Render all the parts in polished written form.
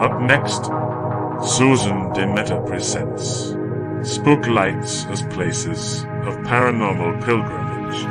Up next, Susan Demeter presents Spook Lights as Places of Paranormal Pilgrimage.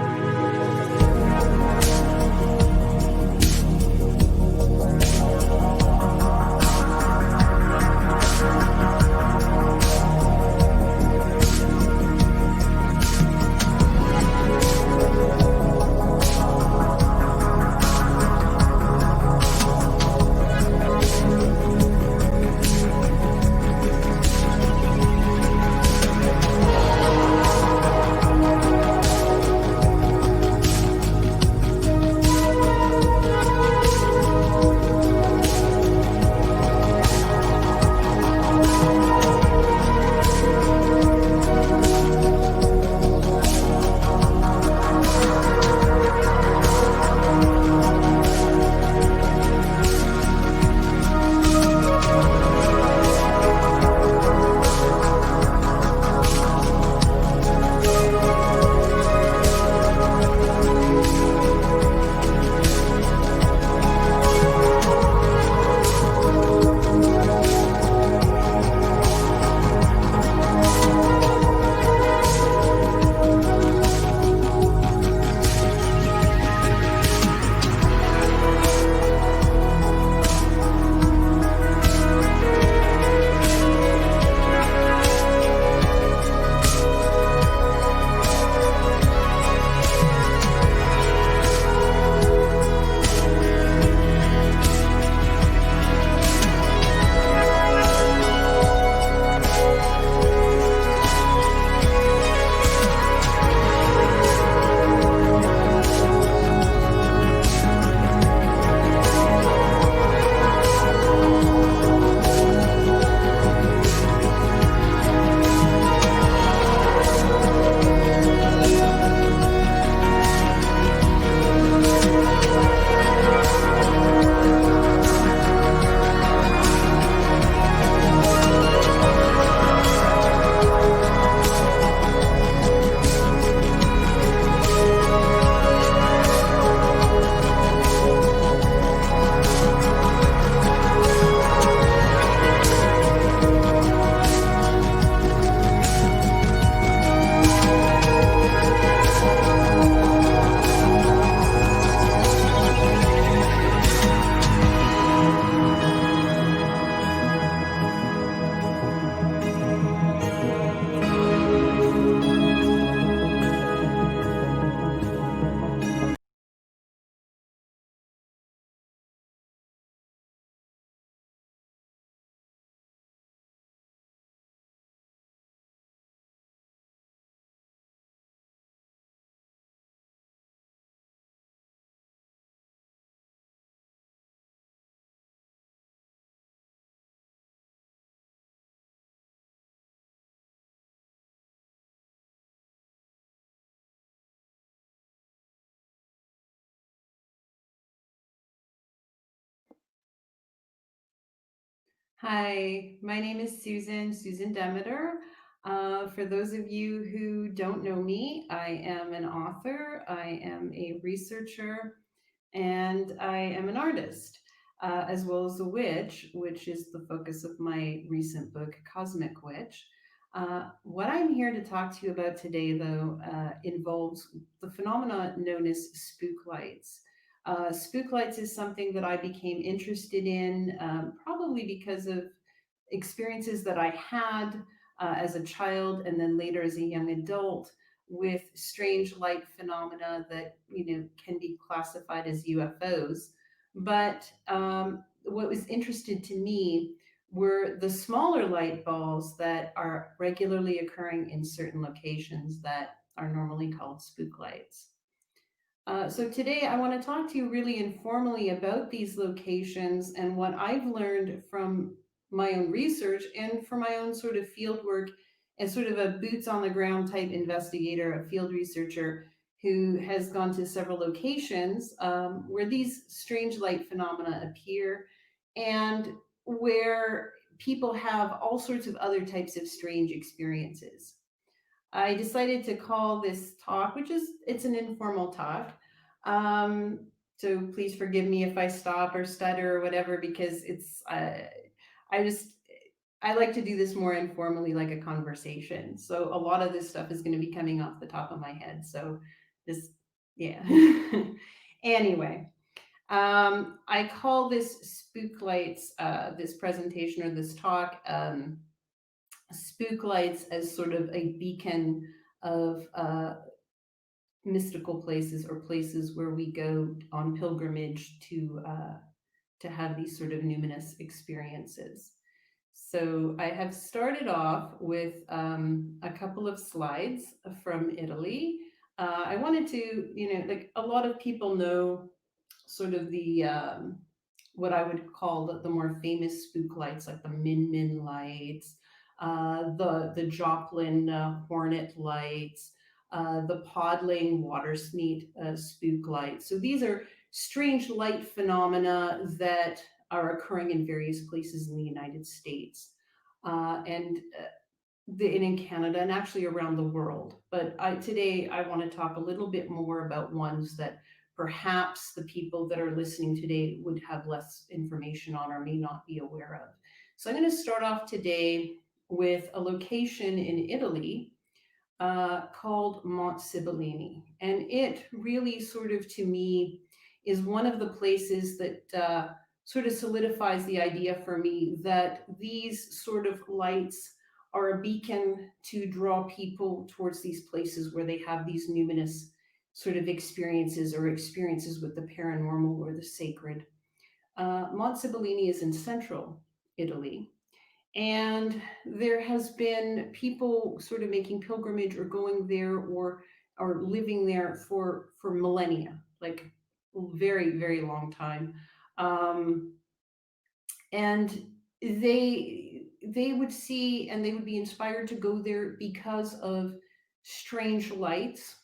Hi, my name is Susan Demeter. For those of you who don't know me, I am an author, I am a researcher, and I am an artist, as well as a witch, which is the focus of my recent book, Cosmic Witch. What I'm here to talk to you about today, though, involves the phenomena known as spook lights. Spook lights is something that I became interested in probably because of experiences that I had as a child and then later as a young adult with strange light phenomena that can be classified as UFOs. But what was interested to me were the smaller light balls that are regularly occurring in certain locations that are normally called spook lights. So today I want to talk to you really informally about these locations and what I've learned from my own research and from my own sort of field work as sort of a boots on the ground type investigator, a field researcher who has gone to several locations where these strange light phenomena appear and where people have all sorts of other types of strange experiences. I decided to call this talk, which is it's an informal talk. Um, so please forgive me if I stop or stutter or whatever, because I like to do this more informally, like a conversation. So a lot of this stuff is going to be coming off the top of my head. So just, yeah. Anyway, I call this Spook Lights, this presentation or this talk, Spook Lights as sort of a beacon of mystical places or places where we go on pilgrimage to have these sort of numinous experiences. So I have started off with a couple of slides from Italy. I wanted to, like a lot of people know sort of the what I would call the more famous spook lights, like the Min Min lights, the Joplin Hornet lights, the Podling Watersmeet spook lights. So these are strange light phenomena that are occurring in various places in the United States. And in Canada and actually around the world. But today I want to talk a little bit more about ones that perhaps the people that are listening today would have less information on or may not be aware of. So I'm going to start off today with a location in Italy called Mont Sibillini. And it really sort of, to me, is one of the places that sort of solidifies the idea for me that these sort of lights are a beacon to draw people towards these places where they have these numinous sort of experiences or experiences with the paranormal or the sacred. Mont Sibillini is in central Italy. And there has been people sort of making pilgrimage or going there or living there for millennia, like very, very long time. Um, and they would see and they would be inspired to go there because of strange lights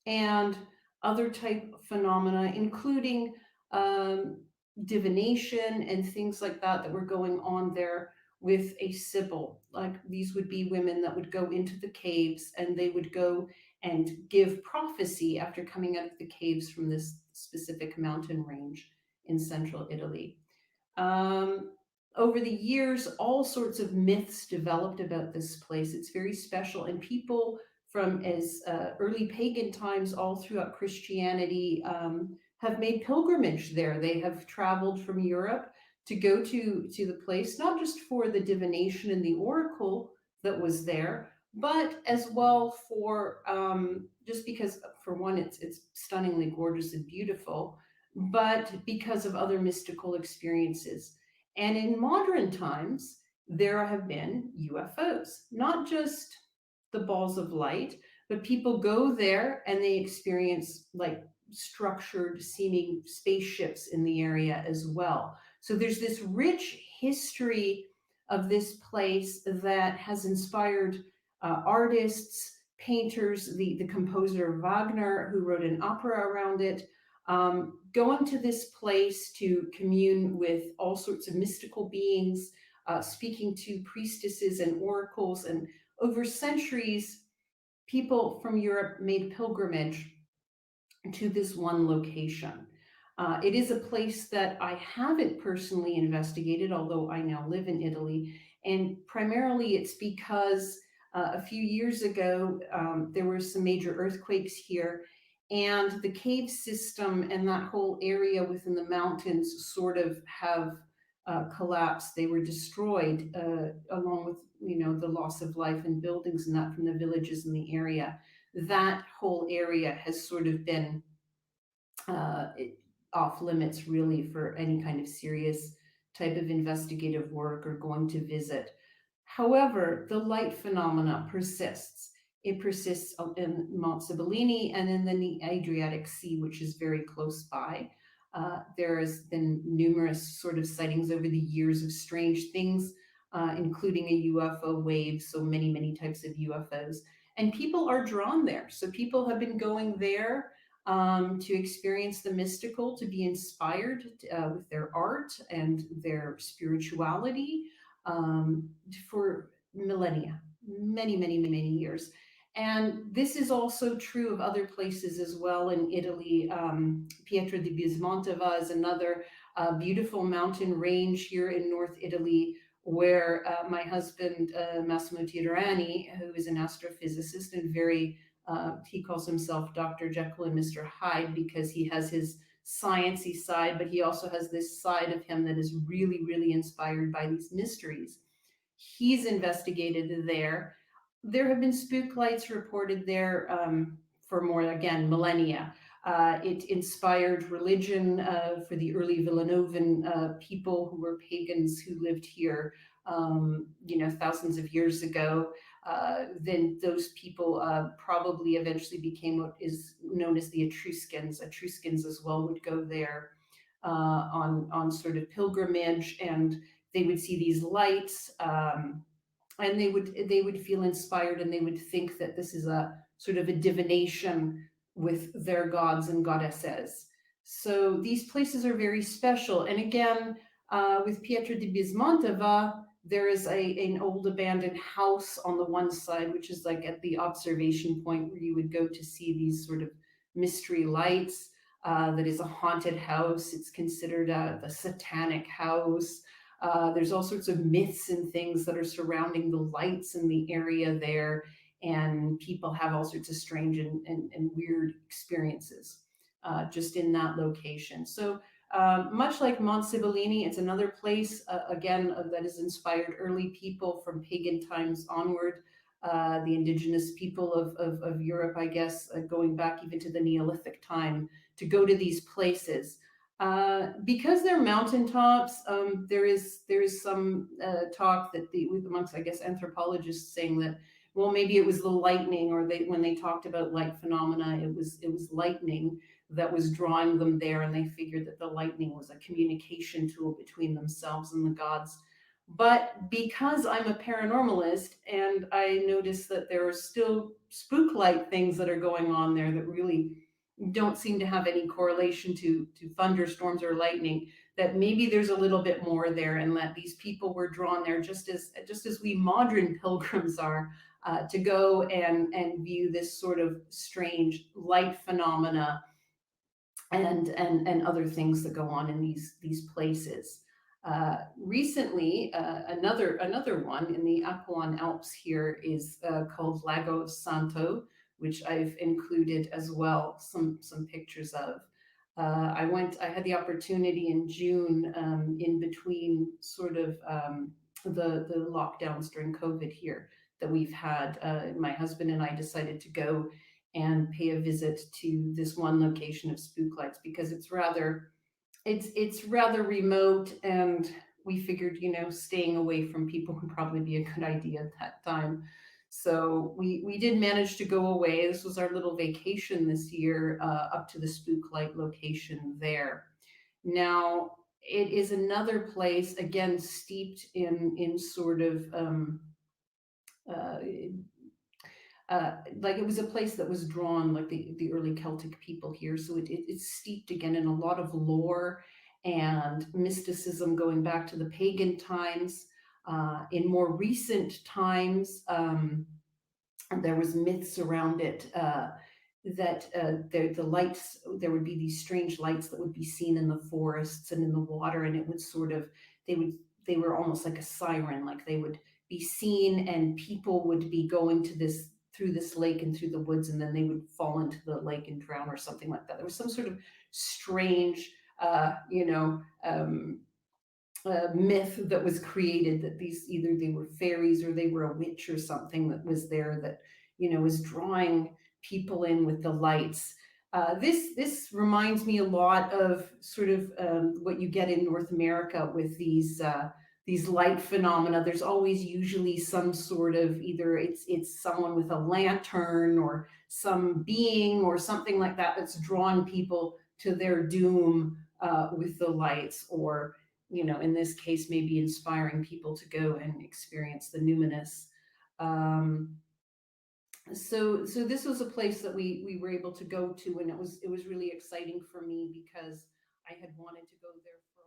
and other type phenomena, including um, divination and things like that were going on there with a sibyl. Like these would be women that would go into the caves and they would go and give prophecy after coming out of the caves from this specific mountain range in central Italy. Um, Over the years, all sorts of myths developed about this place. It's very special, and people from as early pagan times all throughout Christianity have made pilgrimage there. They have traveled from Europe to go to the place, not just for the divination and the oracle that was there, but as well for just because, for one, it's stunningly gorgeous and beautiful, but because of other mystical experiences. And in modern times, there have been UFOs, not just the balls of light, but people go there and they experience like structured seeming spaceships in the area as well. So there's this rich history of this place that has inspired artists, painters, the composer Wagner, who wrote an opera around it, going to this place to commune with all sorts of mystical beings, speaking to priestesses and oracles. And over centuries, people from Europe made pilgrimage to this one location. It is a place that I haven't personally investigated, although I now live in Italy. And primarily it's because a few years ago, there were some major earthquakes here, and the cave system and that whole area within the mountains sort of have collapsed. They were destroyed along with, the loss of life and buildings and that from the villages in the area. That whole area has sort of been uh, off limits really for any kind of serious type of investigative work or going to visit. However, the light phenomena persists. It persists in Mont Sibillini and in the Adriatic Sea, which is very close by. There has been numerous sort of sightings over the years of strange things, including a UFO wave, so many, many types of UFOs. And people are drawn there. So people have been going there to experience the mystical, to be inspired with their art and their spirituality for millennia, many, many, many years. And this is also true of other places as well in Italy. Pietra di Bismontova is another beautiful mountain range here in North Italy where my husband, Massimo Tirani, who is an astrophysicist and very, he calls himself Dr. Jekyll and Mr. Hyde because he has his sciencey side, but he also has this side of him that is really, really inspired by these mysteries. He's investigated there. There have been spook lights reported there for more, again, millennia. It inspired religion for the early Villanovan people who were pagans who lived here, thousands of years ago. Then those people probably eventually became what is known as the Etruscans. Etruscans as well would go there on sort of pilgrimage, and they would see these lights. And they would feel inspired, and they would think that this is a sort of a divination with their gods and goddesses. So these places are very special. And again, with Pietra di Bismontova, there is an old abandoned house on the one side, which is like at the observation point where you would go to see these sort of mystery lights. That is a haunted house. It's considered the satanic house. There's all sorts of myths and things that are surrounding the lights in the area there, and people have all sorts of strange and weird experiences just in that location. So much like Mont Sibillini, it's another place, again, that has inspired early people from pagan times onward, the indigenous people of Europe, I guess, going back even to the Neolithic time, to go to these places. Because they're mountaintops, there is some talk that amongst, I guess, anthropologists saying that, well, maybe it was the lightning, or when they talked about light phenomena, it was lightning that was drawing them there, and they figured that the lightning was a communication tool between themselves and the gods. But because I'm a paranormalist and I notice that there are still spook light things that are going on there that really don't seem to have any correlation to thunderstorms or lightning, that maybe there's a little bit more there, and that these people were drawn there just as we modern pilgrims are, to go and view this sort of strange light phenomena and other things that go on in these places. Recently, another one in the Apuan Alps here is called Lago Santo, which I've included as well some pictures of. I had the opportunity in June, in between sort of the lockdowns during COVID here that we've had. My husband and I decided to go and pay a visit to this one location of Spook Lights because it's rather remote, and we figured, staying away from people would probably be a good idea at that time. So we did manage to go away. This was our little vacation this year, up to the Spook Light location there. Now, it is another place, again, steeped in sort of uh, like it was a place that was drawn like the early Celtic people here. So it's steeped again in a lot of lore and mysticism going back to the pagan times. In more recent times, there was myths around it, that the lights, there would be these strange lights that would be seen in the forests and in the water, and it would sort of, they were almost like a siren, like they would be seen, and people would be going to this through this lake and through the woods, and then they would fall into the lake and drown or something like that. There was some sort of strange, myth that was created, that these, either they were fairies or they were a witch or something that was there, that was drawing people in with the lights. This reminds me a lot of sort of what you get in North America with these light phenomena. There's always usually some sort of, either it's someone with a lantern or some being or something like that that's drawing people to their doom with the lights, or in this case, maybe inspiring people to go and experience the numinous. Um, so this was a place that we were able to go to, and it was really exciting for me because I had wanted to go there for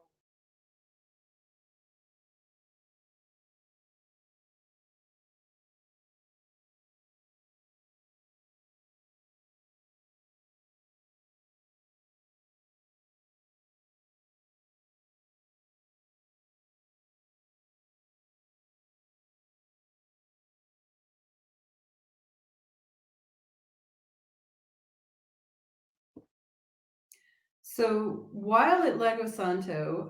So while at Lago Santo,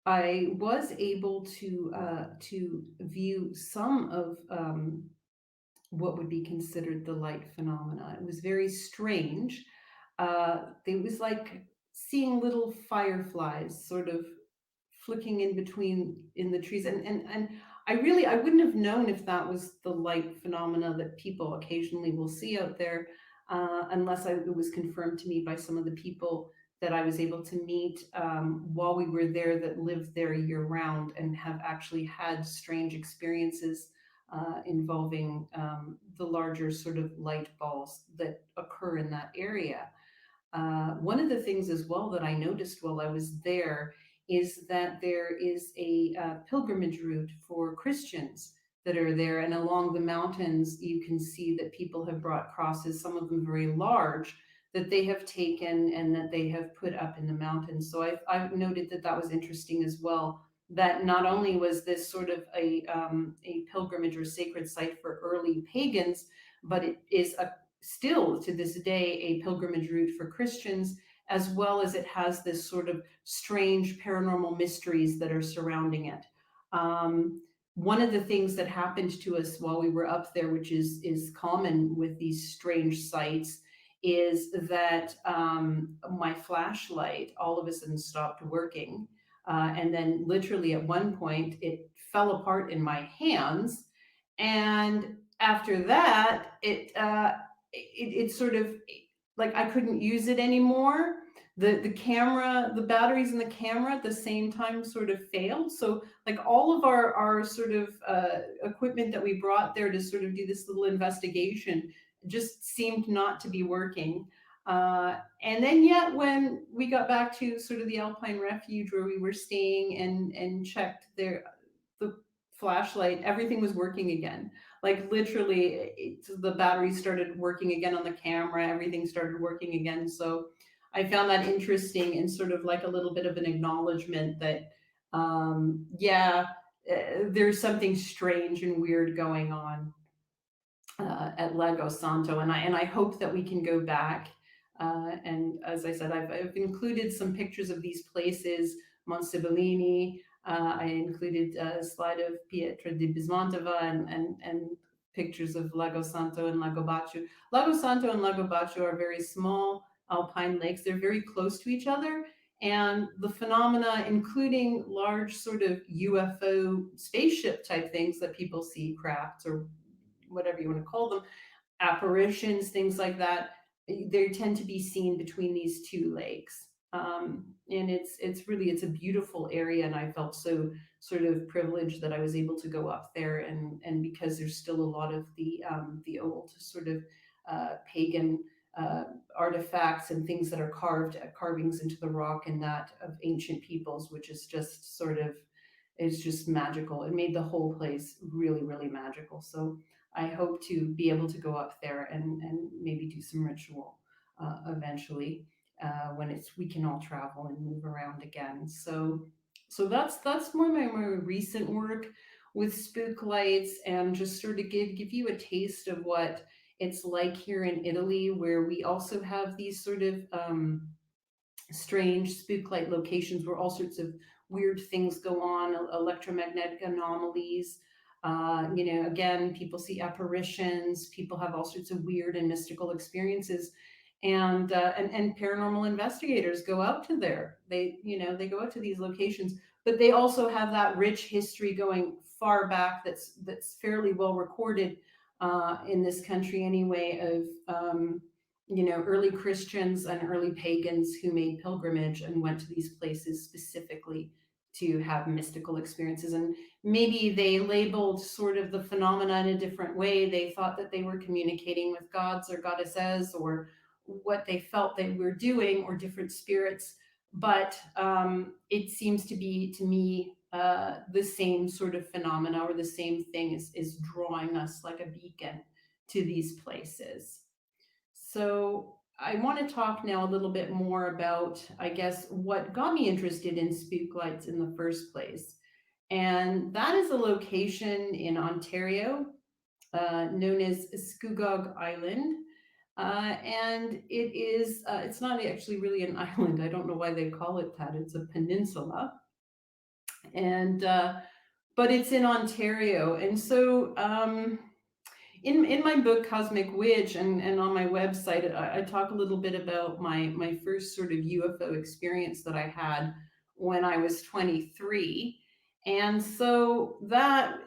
I was able to view some of what would be considered the light phenomena. It was very strange. It was like seeing little fireflies sort of flicking in between in the trees, and I wouldn't have known if that was the light phenomena that people occasionally will see out there, unless it was confirmed to me by some of the people that I was able to meet while we were there, that lived there year round and have actually had strange experiences involving the larger sort of light balls that occur in that area. One of the things as well that I noticed while I was there is that there is a pilgrimage route for Christians that are there, and along the mountains you can see that people have brought crosses, some of them very large, that they have taken and that they have put up in the mountains. So I've noted that that was interesting as well. That not only was this sort of a pilgrimage or sacred site for early pagans, but it is a still to this day a pilgrimage route for Christians, as well as it has this sort of strange paranormal mysteries that are surrounding it. One of the things that happened to us while we were up there, which is common with these strange sites, is that my flashlight all of a sudden stopped working. And then, literally, at one point, it fell apart in my hands. And after that, it sort of, like, I couldn't use it anymore. The camera, the batteries in the camera at the same time sort of failed. So like all of our sort of equipment that we brought there to sort of do this little investigation just seemed not to be working. And then yet when we got back to sort of the Alpine Refuge where we were staying and checked there, the flashlight, everything was working again. Like literally, the battery started working again on the camera, everything started working again. So I found that interesting, and sort of like a little bit of an acknowledgement that, yeah, there's something strange and weird going on at Lago Santo, and I hope that we can go back. And as I said, I've included some pictures of these places, Monsibellini. I included a slide of Pietra di Bismantova and pictures of Lago Santo and Lago Bacio. Lago Santo and Lago Bacio are very small alpine lakes. They're very close to each other. And the phenomena, including large sort of UFO spaceship type things that people see, crafts or whatever you want to call them, apparitions, things like that, they tend to be seen between these two lakes. And it's a beautiful area, and I felt so sort of privileged that I was able to go up there, and because there's still a lot of the old sort of pagan artifacts and things that are carvings into the rock and that of ancient peoples, which is just sort of, it's just magical. It made the whole place really, really magical. So I hope to be able to go up there and maybe do some ritual eventually, when we can all travel and move around again. So that's more my recent work with Spook Lights, and just sort of give you a taste of what it's like here in Italy, where we also have these sort of strange spook light locations where all sorts of weird things go on, electromagnetic anomalies. Again, people see apparitions, people have all sorts of weird and mystical experiences, and paranormal investigators go out to there. They go out to these locations, but they also have that rich history going far back that's fairly well recorded in this country anyway, of early Christians and early pagans who made pilgrimage and went to these places specifically to have mystical experiences. And maybe they labeled sort of the phenomena in a different way. They thought that they were communicating with gods or goddesses, or what they felt they were doing, or different spirits. But it seems to be, to me, the same sort of phenomena, or the same thing is drawing us like a beacon to these places. So I want to talk now a little bit more about, I guess, what got me interested in Spook Lights in the first place. And that is a location in Ontario, known as Scugog Island. And it's not actually really an island. I don't know why they call it that. It's a peninsula. And but it's in Ontario. And so in my book Cosmic Witch, and on my website, I talk a little bit about my first sort of UFO experience that I had when I was 23. And so that's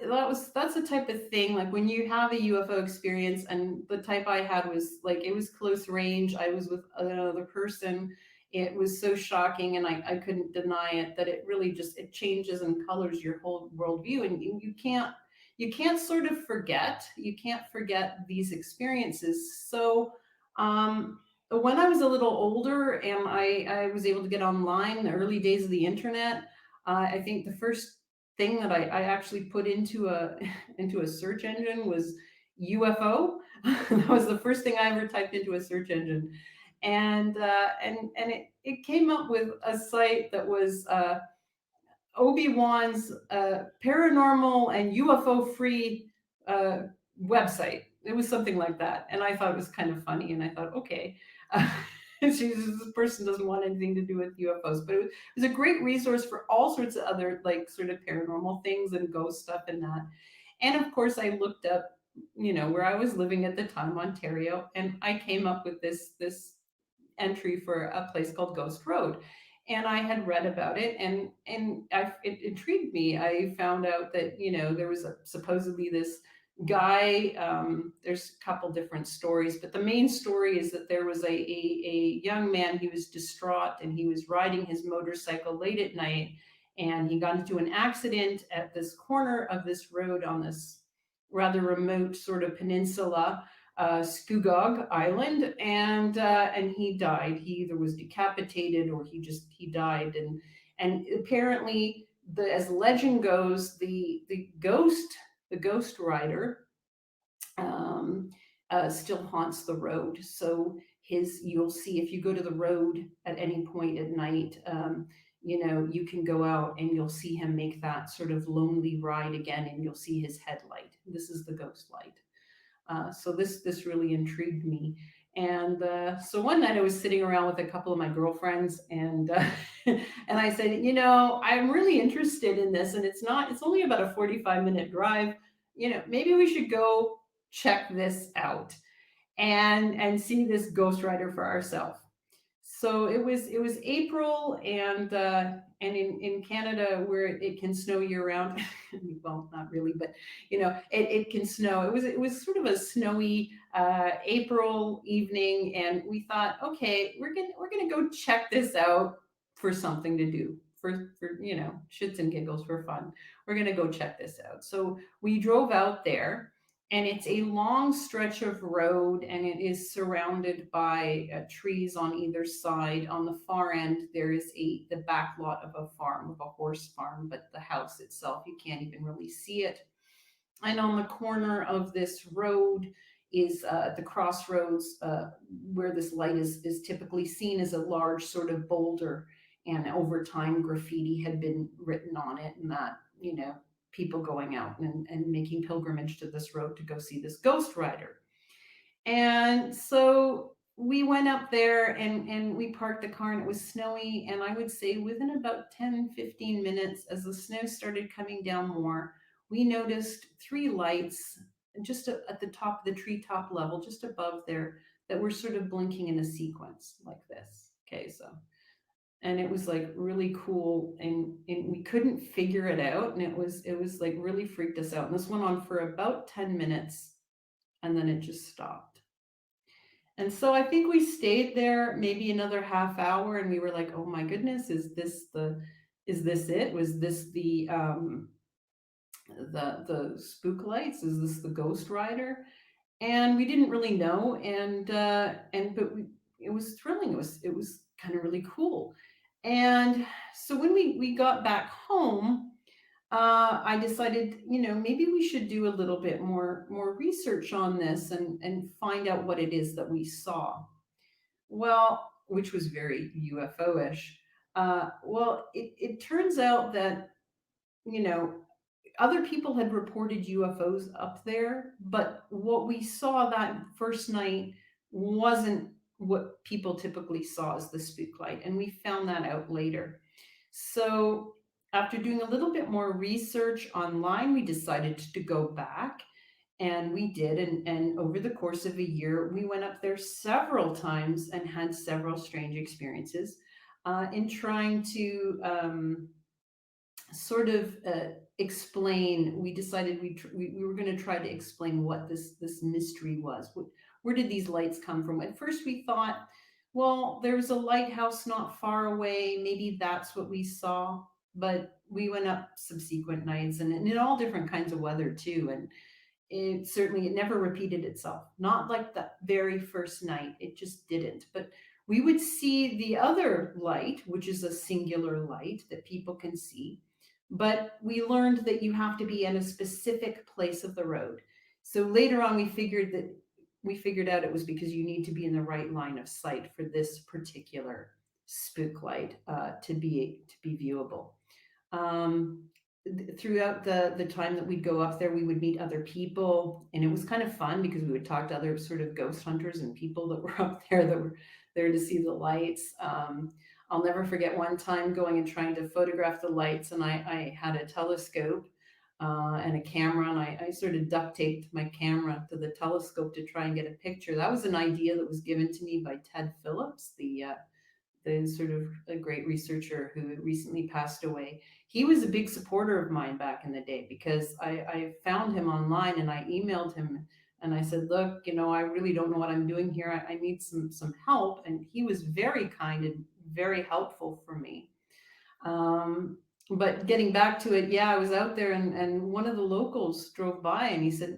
the type of thing, like when you have a UFO experience, and the type I had was like, it was close range. I was with another person. It was so shocking, and I couldn't deny it, that it really just, it changes and colors your whole worldview, and you can't sort of forget. You can't forget these experiences. So when I was a little older and I was able to get online in the early days of the internet, I think the first thing that I actually put into a into a search engine was UFO. That was the first thing I ever typed into a search engine, and it came up with a site that was Obi-Wan's paranormal and UFO free uh, website. It was something like that. And I thought it was kind of funny. And I thought, okay, this person doesn't want anything to do with UFOs. But it was a great resource for all sorts of other, like, sort of paranormal things and ghost stuff and that. And of course, I looked up, where I was living at the time, Ontario, and I came up with this entry for a place called Ghost Road. And I had read about it, and it intrigued me. I found out that there was supposedly this guy. There's a couple different stories, but the main story is that there was a young man. He was distraught, and he was riding his motorcycle late at night, and he got into an accident at this corner of this road on this rather remote sort of peninsula, Scugog Island, and he died. He either was decapitated or he died, and apparently, as legend goes, the ghost rider still haunts the road. So you'll see, if you go to the road at any point at night, you can go out and you'll see him make that sort of lonely ride again, and you'll see his headlight. This is the ghost light. So this really intrigued me. And so one night I was sitting around with a couple of my girlfriends, and and I said, I'm really interested in this, and it's only about a 45-minute drive. Maybe we should go check this out and see this Ghost Rider for ourselves. So it was April, and in Canada, where it can snow year round. Well, not really, but it can snow. It was sort of a snowy April evening, and we thought, okay, we're gonna go check this out for something to do, for shits and giggles, for fun. We're gonna go check this out. So we drove out there, and it's a long stretch of road, and it is surrounded by trees on either side. On the far end, there is the back lot of a farm, of a horse farm, but the house itself, you can't even really see it. And on the corner of this road is the crossroads, where this light is typically seen, as a large sort of boulder, and over time graffiti had been written on it, and that people going out and making pilgrimage to this road to go see this ghost rider. And so we went up there, and we parked the car, and it was snowy. And I would say within about 10-15 minutes, as the snow started coming down more, we noticed three lights just at the top of the treetop level, just above there, that were sort of blinking in a sequence like this. Okay, so, and it was like really cool, and we couldn't figure it out, and it was like really freaked us out. And this went on for about 10 minutes, and then it just stopped. And so I think we stayed there maybe another half hour, and we were like, oh my goodness, is this it? Was this the spook lights? Is this the ghost rider? And we didn't really know. But it was thrilling. It was kind of really cool. And so when we got back home, I decided, maybe we should do a little bit more research on this, and find out what it is that we saw. Well, which was very UFO-ish. Well, it turns out that you know other people had reported UFOs up there, but what we saw that first night wasn't what people typically saw as the spook light, and we found that out later. So after doing a little bit more research online, we decided to go back, and we did. And over the course of a year, we went up there several times and had several strange experiences in trying to sort of explain. We decided we were going to try to explain what this mystery was. Where did these lights come from? At first we thought, well, there's a lighthouse not far away, maybe that's what we saw. But we went up subsequent nights, and in all different kinds of weather too, and it never repeated itself. Not like the very first night, it just didn't. But we would see the other light, which is a singular light that people can see. But we learned that you have to be in a specific place of the road. So later on, we figured out it was because you need to be in the right line of sight for this particular spook light to be viewable. Um, Throughout the time that we'd go up there, we would meet other people, and it was kind of fun because we would talk to other sort of ghost hunters and people that were up there that were there to see the lights. I'll never forget one time going and trying to photograph the lights, and I had a telescope and a camera, and I sort of duct taped my camera to the telescope to try and get a picture. That was an idea that was given to me by Ted Phillips, the sort of a great researcher who recently passed away. He was a big supporter of mine back in the day because I found him online, and I emailed him and I said, look, I really don't know what I'm doing here. I need some help. And he was very kind and very helpful for me. Um, but getting back to it, yeah, I was out there, and one of the locals drove by, and he said,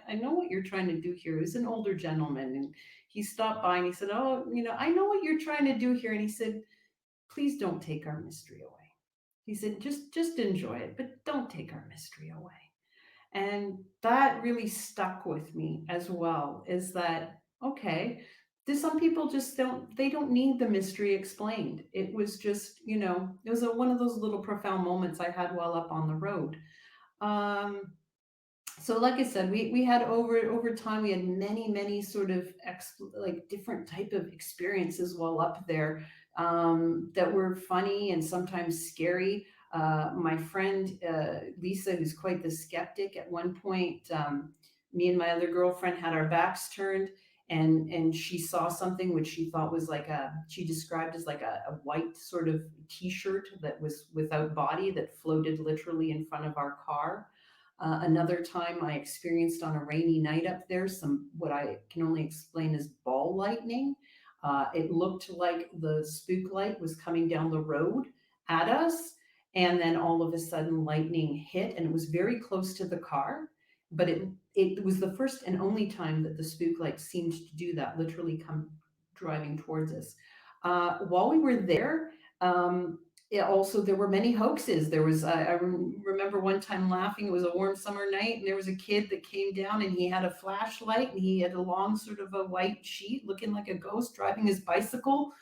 I know what you're trying to do here. He was an older gentleman, and he stopped by and he said, oh, I know what you're trying to do here. And he said, please don't take our mystery away. He said, just enjoy it, but don't take our mystery away. And that really stuck with me as well, is that, okay, some people just don't need the mystery explained. It was just, it was one of those little profound moments I had while up on the road. Um, so like I said, we had over time, we had many sort of like different type of experiences while up there, that were funny and sometimes scary. My friend Lisa, who's quite the skeptic, at one point, me and my other girlfriend had our backs turned, and she saw something which she thought was like she described as like a white sort of t-shirt that was without body that floated literally in front of our car. Another time I experienced on a rainy night up there some what I can only explain as ball lightning. It looked like the spook light was coming down the road at us, and then all of a sudden lightning hit, and it was very close to the car. But it was the first and only time that the spook light seemed to do that, literally come driving towards us. While we were there, also there were many hoaxes. There was remember one time laughing. It was a warm summer night, and there was a kid that came down, and he had a flashlight, and he had a long sort of a white sheet, looking like a ghost, driving his bicycle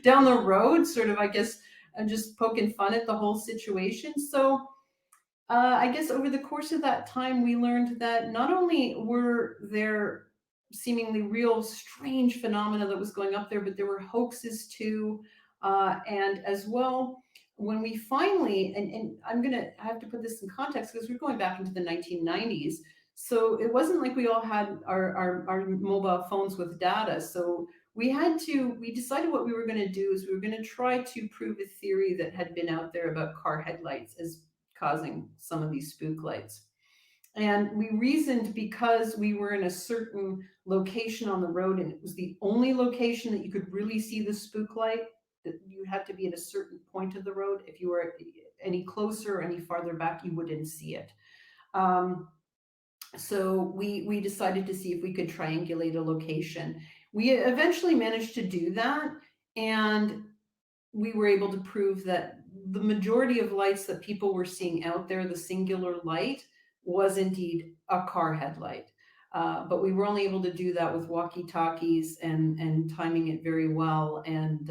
down the road. Sort of, I guess, just poking fun at the whole situation. So. I guess over the course of that time, we learned that not only were there seemingly real strange phenomena that was going up there, but there were hoaxes too. And as well, when we finally, and I have to put this in context because we're going back into the 1990s. So it wasn't like we all had our mobile phones with data. So we decided what we were going to do is we were going to try to prove a theory that had been out there about car headlights as causing some of these spook lights. And we reasoned because we were in a certain location on the road, and it was the only location that you could really see the spook light, that you had to be at a certain point of the road. If you were any closer or any farther back, you wouldn't see it. So we decided to see if we could triangulate a location. We eventually managed to do that, and we were able to prove that the majority of lights that people were seeing out there, the singular light, was indeed a car headlight. But we were only able to do that with walkie-talkies and timing it very well. And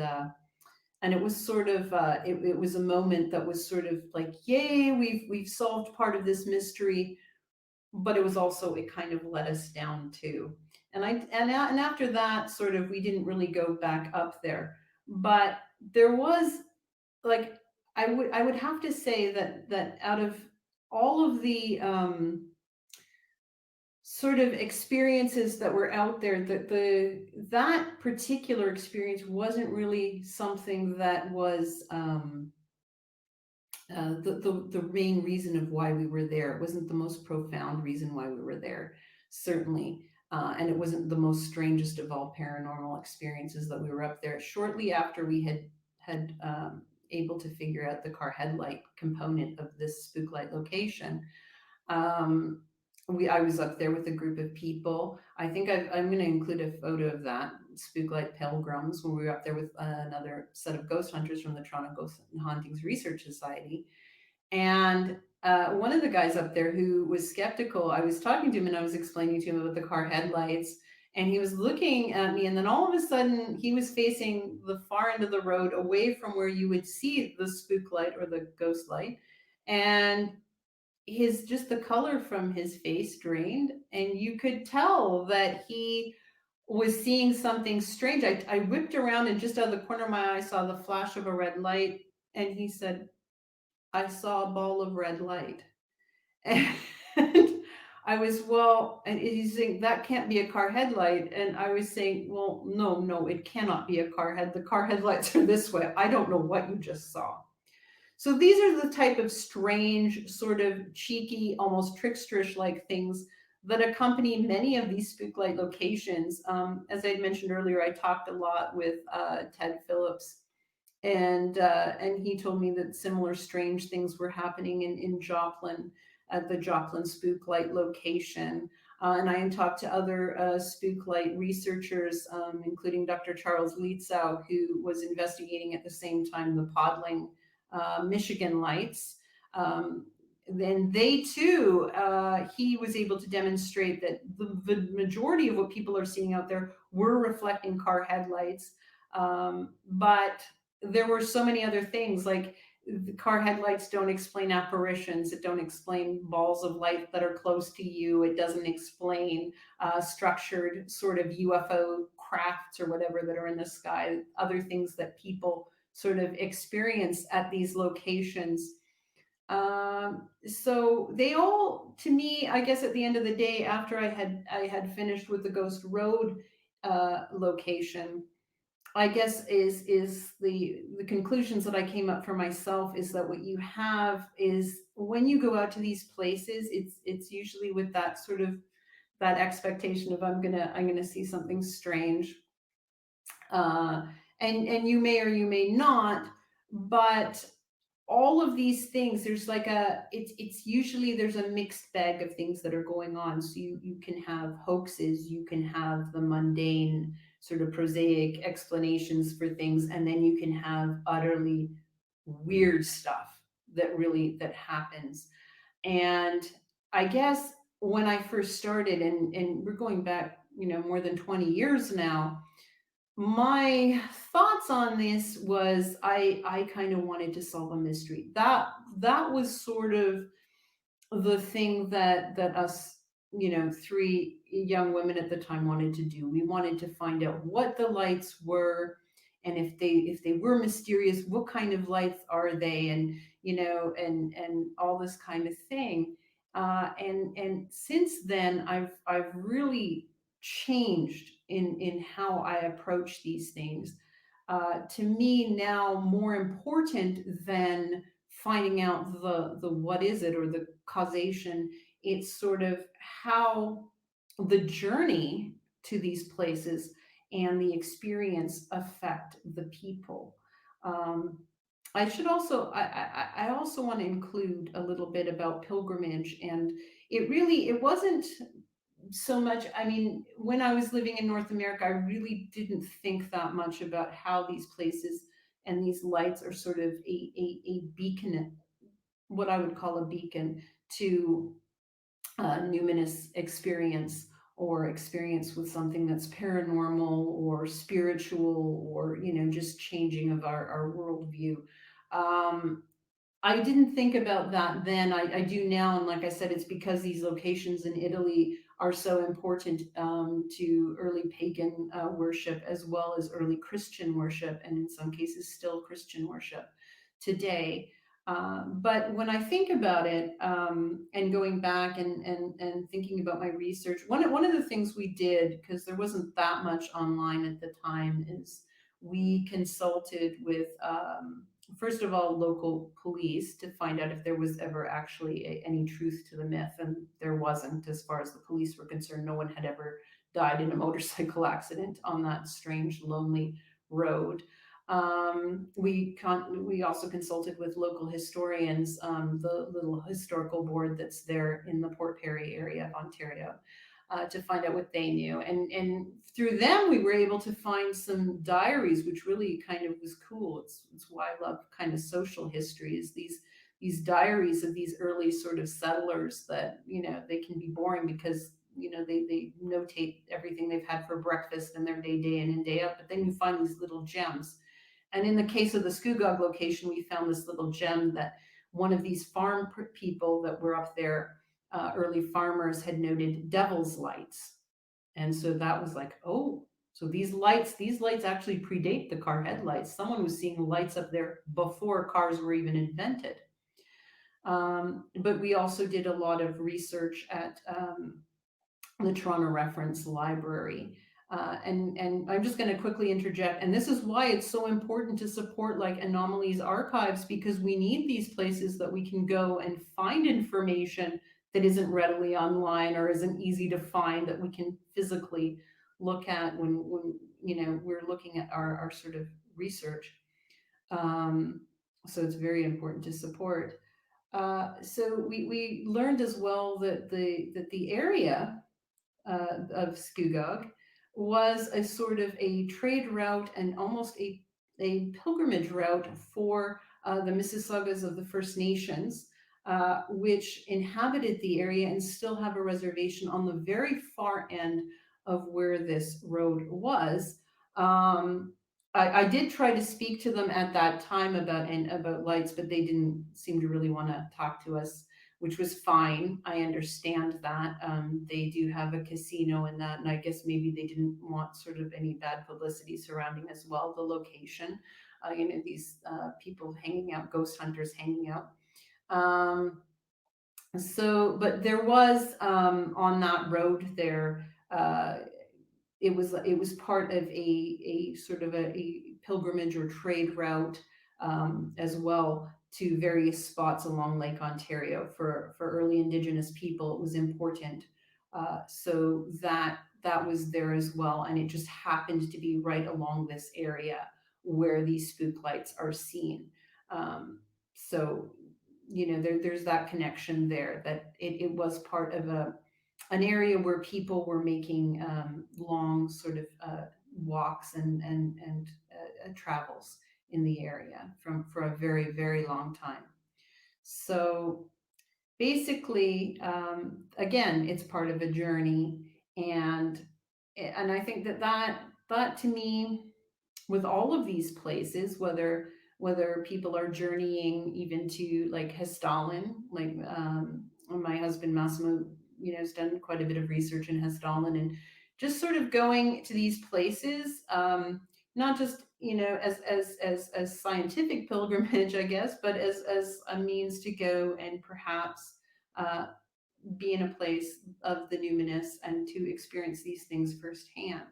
it was sort of it was a moment that was sort of like, yay, we've solved part of this mystery. But it was also, it kind of let us down too. And after that, sort of, we didn't really go back up there. But there was, like, I would have to say that out of all of the sort of experiences that were out there, that particular experience wasn't really something that was the main reason of why we were there. It wasn't the most profound reason why we were there, certainly. And it wasn't the most strangest of all paranormal experiences that we were up there. Shortly after we had able to figure out the car headlight component of this spook light location, um, I was up there with a group of people. I think I'm going to include a photo of that, spook light pilgrims, when we were up there with another set of ghost hunters from the Toronto Ghost Hauntings Research Society. And one of the guys up there who was skeptical, I was talking to him and I was explaining to him about the car headlights, and he was looking at me, and then all of a sudden he was facing the far end of the road, away from where you would see the spook light or the ghost light, and just the color from his face drained, and you could tell that he was seeing something strange. I whipped around, and just out of the corner of my eye saw the flash of a red light, and he said, "I saw a ball of red light." And I was, well, and he's saying, "That can't be a car headlight." And I was saying, "Well, no, it cannot be a the car headlights are this way. I don't know what you just saw." So these are the type of strange, sort of cheeky, almost tricksterish like things that accompany many of these spook light locations. As I mentioned earlier, I talked a lot with Ted Phillips, and he told me that similar strange things were happening in Joplin, at the Joplin spook light location. And I talked to other spook light researchers, including Dr. Charles Lietzau, who was investigating at the same time the Podling, Michigan lights. Then they too, he was able to demonstrate that the majority of what people are seeing out there were reflecting car headlights. But there were so many other things, like the car headlights don't explain apparitions. It don't explain balls of light that are close to you. It doesn't explain structured sort of UFO crafts or whatever that are in the sky. Other things that people sort of experience at these locations. So they all, to me, I guess at the end of the day, after I had finished with the Ghost Road location, I guess is the conclusions that I came up for myself is that what you have is, when you go out to these places, it's usually with that sort of, that expectation of, I'm gonna see something strange, uh, and you may or you may not, but all of these things, there's like it's usually, there's a mixed bag of things that are going on. So you can have hoaxes, you can have the mundane, sort of prosaic explanations for things, and then you can have utterly weird stuff that happens. And I guess when I first started, and we're going back, more than 20 years now, my thoughts on this was, I kind of wanted to solve a mystery. That was sort of the thing that us, three young women at the time wanted to do. We wanted to find out what the lights were, and if they were mysterious, what kind of lights are they, and and all this kind of thing. And since then, I've really changed in how I approach these things. To me now, more important than finding out the what is it, or the causation, it's sort of how the journey to these places and the experience affect the people. um, I should also, I also want to include a little bit about pilgrimage. And it wasn't so much, I mean, when I was living in North America, I really didn't think that much about how these places and these lights are sort of a beacon, what I would call a beacon to numinous experience, or experience with something that's paranormal or spiritual, or just changing of our worldview. um, I didn't think about that then. I do now, and like I said, it's because these locations in Italy are so important to early pagan worship, as well as early Christian worship, and in some cases still Christian worship today. But when I think about it, and going back and thinking about my research, one of the things we did, because there wasn't that much online at the time, is we consulted with, first of all, local police to find out if there was ever actually any truth to the myth. And there wasn't, as far as the police were concerned. No one had ever died in a motorcycle accident on that strange, lonely road. We also consulted with local historians, the little historical board that's there in the Port Perry area of Ontario, to find out what they knew. And through them, we were able to find some diaries, which really kind of was cool. It's why I love kind of social histories. These diaries of these early sort of settlers that, they can be boring because, they notate everything they've had for breakfast and their day in and day out. But then you find these little gems. And in the case of the Scugog location, we found this little gem that one of these farm people that were up there, early farmers, had noted devil's lights. And so that was like, oh, so these lights actually predate the car headlights. Someone was seeing lights up there before cars were even invented. But we also did a lot of research at the Toronto Reference Library. And I'm just going to quickly interject, and this is why it's so important to support like Anomaly's archives, because we need these places that we can go and find information that isn't readily online or isn't easy to find, that we can physically look at when we're looking at our sort of research. So it's very important to support. So we learned as well that the area of Scugog was a sort of a trade route and almost a pilgrimage route for the Mississaugas of the First Nations, which inhabited the area and still have a reservation on the very far end of where this road was. I did try to speak to them at that time about lights, but they didn't seem to really want to talk to us, which was fine. I understand that. They do have a casino in that, and I guess maybe they didn't want sort of any bad publicity surrounding as well the location. These people hanging out, ghost hunters hanging out. But there was, on that road there, it was part of a sort of a pilgrimage or trade route, as well, to various spots along Lake Ontario. For early Indigenous people, it was important. So that was there as well, and it just happened to be right along this area where these spook lights are seen. So there's that connection there, that it was part of an area where people were making long sort of walks and travels in the area for a very, very long time. So basically, again, it's part of a journey, and I think that to me, with all of these places, whether people are journeying even to like Hessdalen, like my husband Massimo, has done quite a bit of research in Hessdalen, and just sort of going to these places, not just as scientific pilgrimage, I guess, but as a means to go and perhaps be in a place of the numinous and to experience these things firsthand.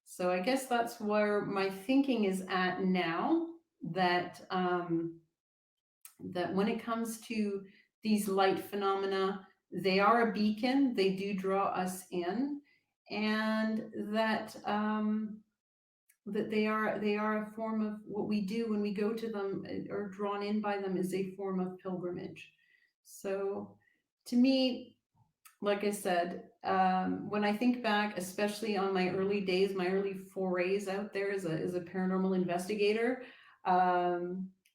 So I guess that's where my thinking is at now, that that when it comes to these light phenomena, they are a beacon, they do draw us in, and that that they are a form of what we do when we go to them, or drawn in by them, is a form of pilgrimage. So to me, like I said, when I think back, especially on my early days, my early forays out there as a paranormal investigator,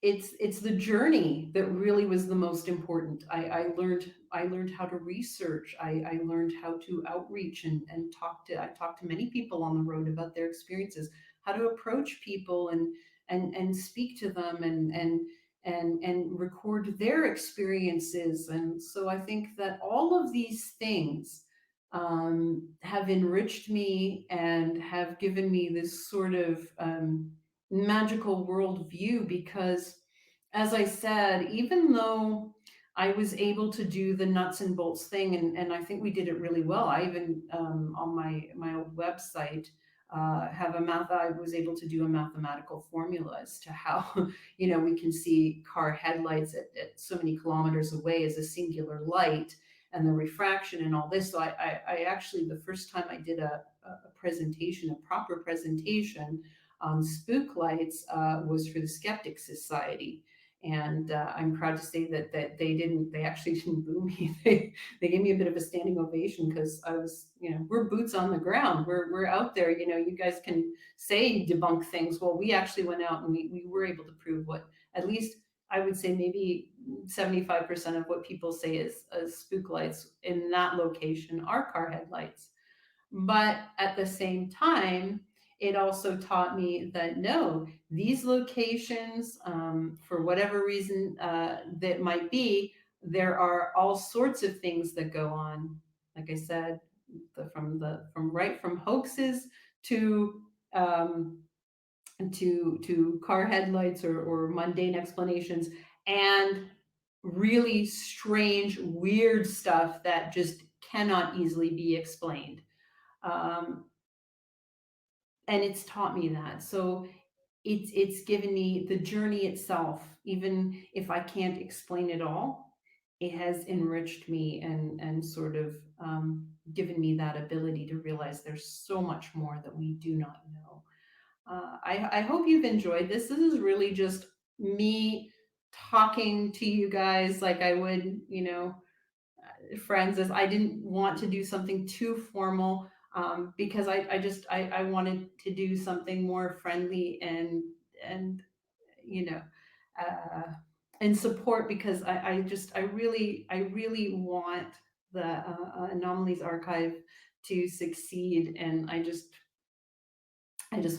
it's the journey that really was the most important. I learned how to research. I learned how to outreach and I talked to many people on the road about their experiences, how to approach people and speak to them and record their experiences. And so I think that all of these things have enriched me and have given me this sort of magical worldview. Because, as I said, even though I was able to do the nuts and bolts thing, and I think we did it really well. I even on my old website have a math. I was able to do a mathematical formula as to how we can see car headlights at so many kilometers away as a singular light, and the refraction and all this. So I actually, the first time I did a presentation, a proper presentation on Spook Lights, was for the Skeptic Society. And I'm proud to say that they actually didn't boo me. They gave me a bit of a standing ovation, because I was, we're boots on the ground. We're out there. You guys can say debunk things. Well, we actually went out and we were able to prove what, at least I would say maybe 75% of what people say is spook lights in that location are car headlights. But at the same time, it also taught me that no, these locations, for whatever reason that might be, there are all sorts of things that go on. Like I said, from hoaxes to um, car headlights, or mundane explanations, and really strange, weird stuff that just cannot easily be explained. Um, and it's taught me that. So it's given me the journey itself, even if I can't explain it all. It has enriched me and sort of given me that ability to realize there's so much more that we do not know. I hope you've enjoyed this. This is really just me talking to you guys like I would, friends. As I didn't want to do something too formal, because I wanted to do something more friendly and you know uh, and support, because I really want the Anomalies Archive to succeed. And I just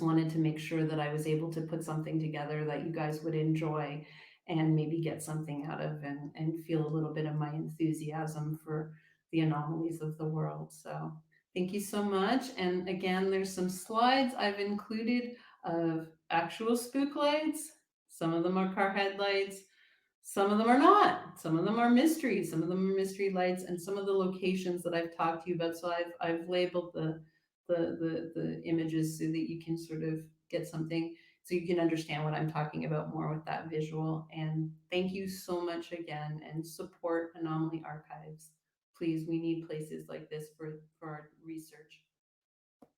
wanted to make sure that I was able to put something together that you guys would enjoy and maybe get something out of, and feel a little bit of my enthusiasm for the anomalies of the world. So thank you so much. And again, there's some slides I've included of actual spook lights. Some of them are car headlights. Some of them are not. Some of them are mysteries. Some of them are mystery lights, and some of the locations that I've talked to you about. So I've labeled the images so that you can sort of get something, so you can understand what I'm talking about more with that visual. And thank you so much again, and support Anomaly Archives. Please, we need places like this for our research.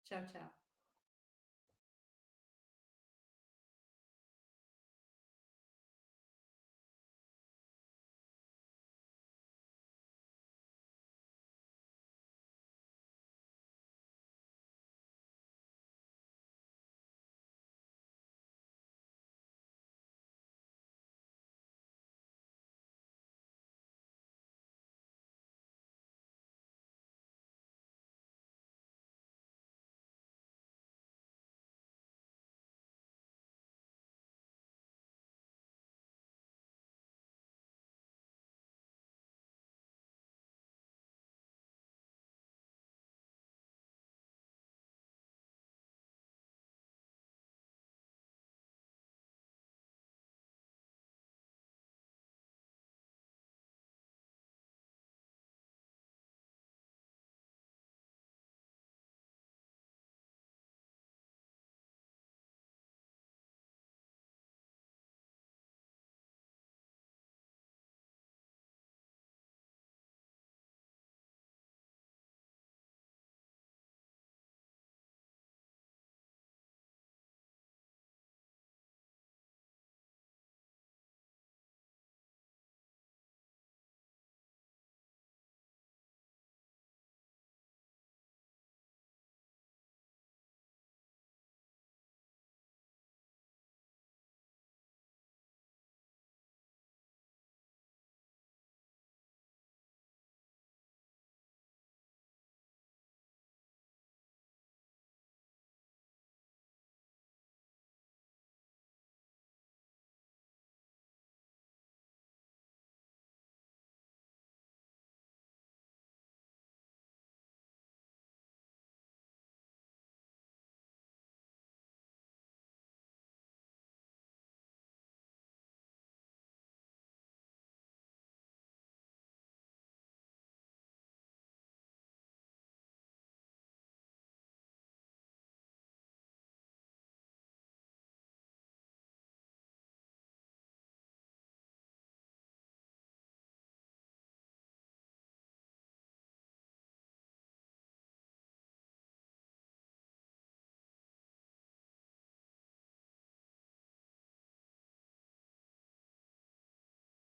Ciao, ciao.